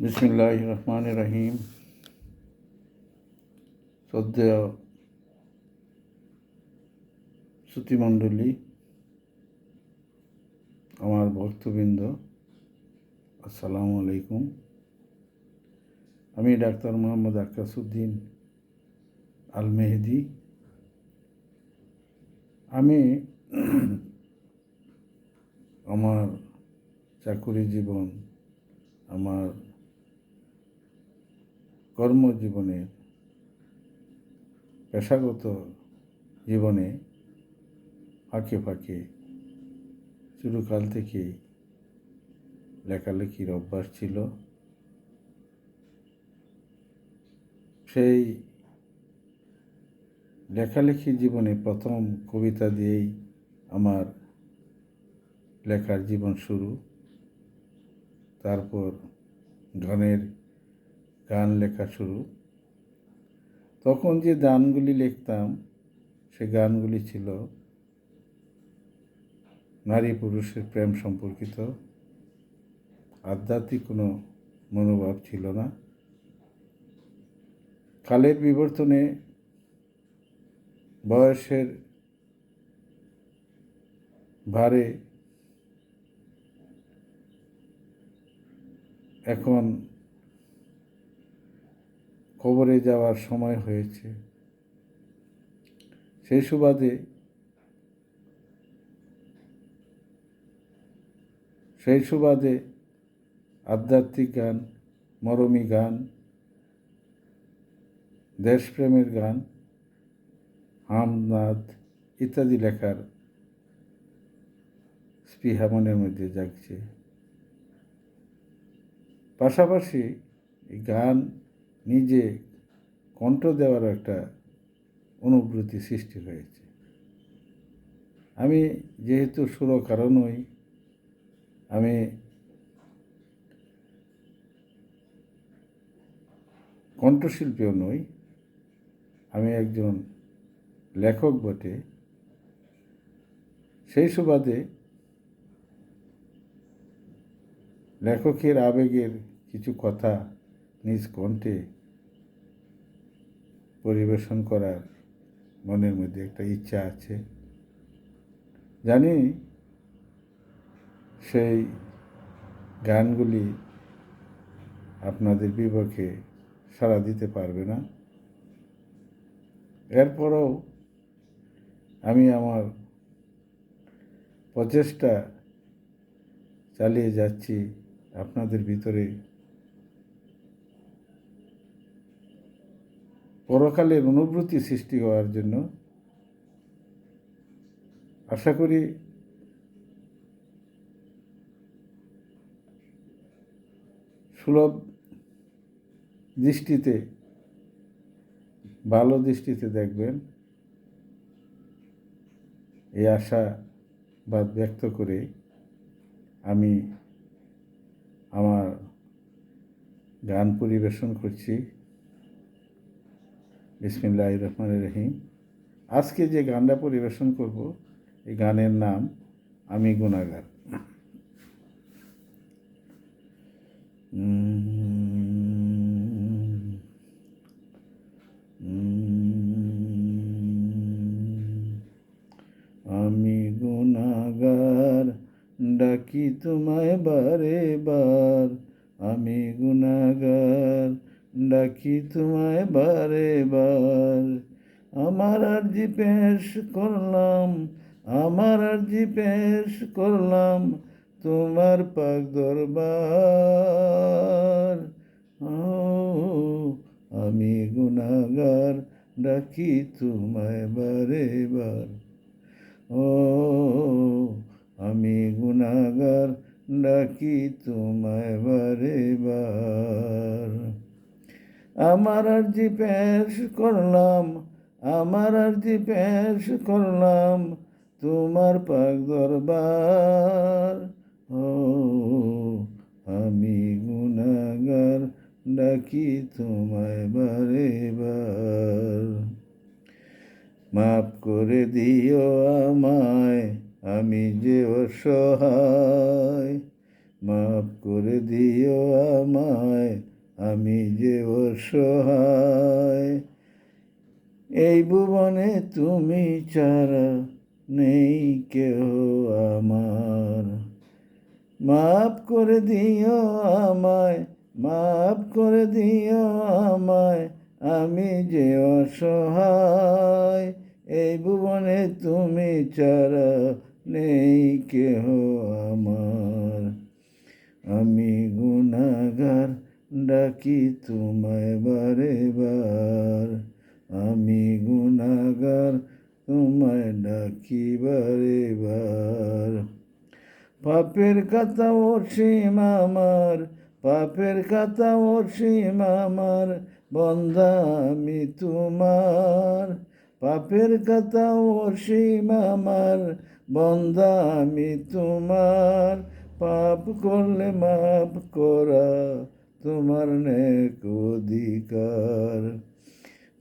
বিসমিল্লাহির রহমানির রহিম। শ্রদ্ধেয় শ্রুতিমণ্ডলী, আমার ভক্তবৃন্দ, আসসালামু আলাইকুম। আমি ডাক্তার মোহাম্মদ আক্কাসউদ্দিন আল মেহেদি। আমি আমার চাকুরি জীবন, আমার কর্মজীবনের পেশাগত জীবনে ফাঁকে ফাঁকে শুরুকাল থেকেই লেখালেখির অভ্যাস ছিল। সেই লেখালেখি জীবনে প্রথম কবিতা দিয়েই আমার লেখার জীবন শুরু। তারপর গান লেখা শুরু। তখন যে গানগুলি লিখতাম সে গানগুলি ছিল নারী পুরুষের প্রেম সম্পর্কিত। আধ্যাত্মিক কোনো মনোভাব ছিল না। কালের বিবর্তনে বয়সের ভারে এখন কবরে যাওয়ার সময় হয়েছে। সেই সুবাদে আধ্যাত্মিক গান, মরমী গান, দেশপ্রেমের গান, হামনাদ ইত্যাদি লেখার স্পৃহা মনের মধ্যে জাগছে। পাশাপাশি এই গান নিজে কণ্ঠ দেওয়ার একটা অনুভূতি সৃষ্টি হয়েছে। আমি যেহেতু সুরকারও নই, আমি কণ্ঠশিল্পীও নই, আমি একজন লেখক বটে। সেই সুবাদে লেখকের আবেগের কিছু কথা নিজ কণ্ঠে পরিবেশন করার মনের মধ্যে একটা ইচ্ছা আছে। জানি সেই গানগুলি আপনাদের বিবেকে সাড়া দিতে পারবে না। এরপরও আমি আমার প্রচেষ্টা চালিয়ে যাচ্ছি আপনাদের ভিতরে পরকালের অনুভূতি সৃষ্টি হওয়ার জন্য। আশা করি সুলভ দৃষ্টিতে, ভালো দৃষ্টিতে দেখবেন, এই আশাবাদ ব্যক্ত করে আমি আমার গান পরিবেশন করছি। বিসমিল্লাহির রহমানির রহিম। আজকে যে গানটা পরিবেশন করব, এই গানের নাম আমি গুনাহগার। আমি গুনাহগার, ডাকি তোমায় বারে বার। আমি গুনাহগার, ডাকি তোমায় বারে বার। আমার আরজি পেশ করলাম, আমার আরজি পেশ করলাম তোমার পাক দরবার। আমি গুনাহগার, ডাকি তোমায় বারে বার। আমি গুনাহগার, ডাকি তোমায় বারে বার। আমার আরজি পেশ করলাম, আমার আরজি পেশ করলাম তোমার পাক দরবার। আমি গুনাহগার, ডাকি তোমায় বারে বার। মাফ করে দিও আমায়, আমি যে অসহায়। মাফ করে দিও আমায়, আমি যে অসহায়। এই ভুবনে তুমি ছাড়া নেই কেহ আমার। মাফ করে দিও আমায়, মাফ করে দিও আমায়, আমি যে অসহায়। এই ভুবনে তুমি ছাড়া নেই কেহ আমার। আমি গুনাহগার, ডাকি তোমায় বারে বার। আমি গুনাহগার, তোমায় ডাকি বারে বার। পাপের খাতা অসীম আমার, পাপের খাতা অসীম আমার, বন্দা আমি তোমার। পাপের খাতা অসীম আমার, বন্দা আমি তোমার। পাপ করলে মাফ করা তোমার নেক অধিকার।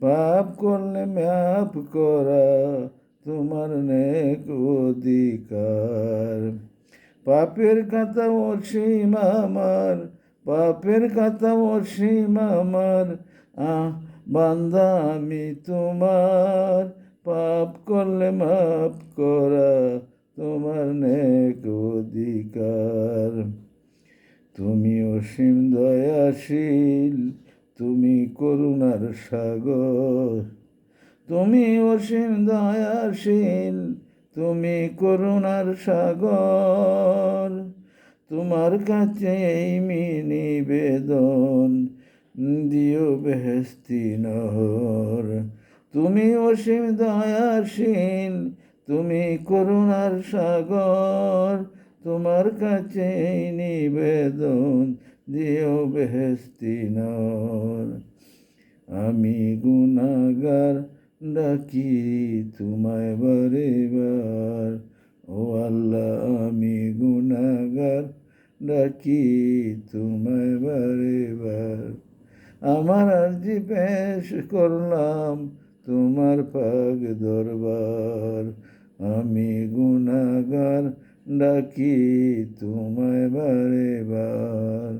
পাপ করলে মাফ করা তোমার নেক অধিকার। পাপের খাতা অসীম আমার, পাপের খাতা অসীম আমার, বান্দা আমি তোমার। পাপ করলে মাফ করা তোমার নেক অধিকার। তুমি অসীম দয়াশীল, তুমি করুণার সাগর। তুমি অসীম দয়াশীল, তুমি করুণার সাগর। তোমার কাছে এই নিবেদন, দিও বেহেশতি নহর। তুমি অসীম দয়াশীল, তুমি করুণার সাগর। তোমার কাছে এই নিবেদন, দিও বেহেশতি নহর। আমি গুনাহগার, ডাকি তোমায় বারে বার। ও আল্লাহ, আমি গুনাহগার, ডাকি তোমায় বারে বার। আমার আরজি পেশ করলাম তোমার পাক দরবার। আমি গুনাহগার, ডাকি তোমায় বারে বার।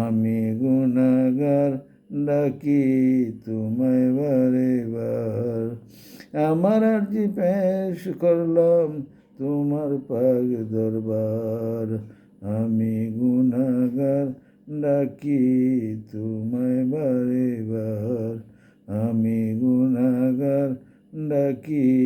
আমি গুনাহগার, ডাকি তোমায় বারে বার। আমার আরজি পেশ করলাম তোমার পাক দরবার। আমি গুনাহগার, ডাকি তোমায় বারে বার। আমি গুনাহগার, ডাকি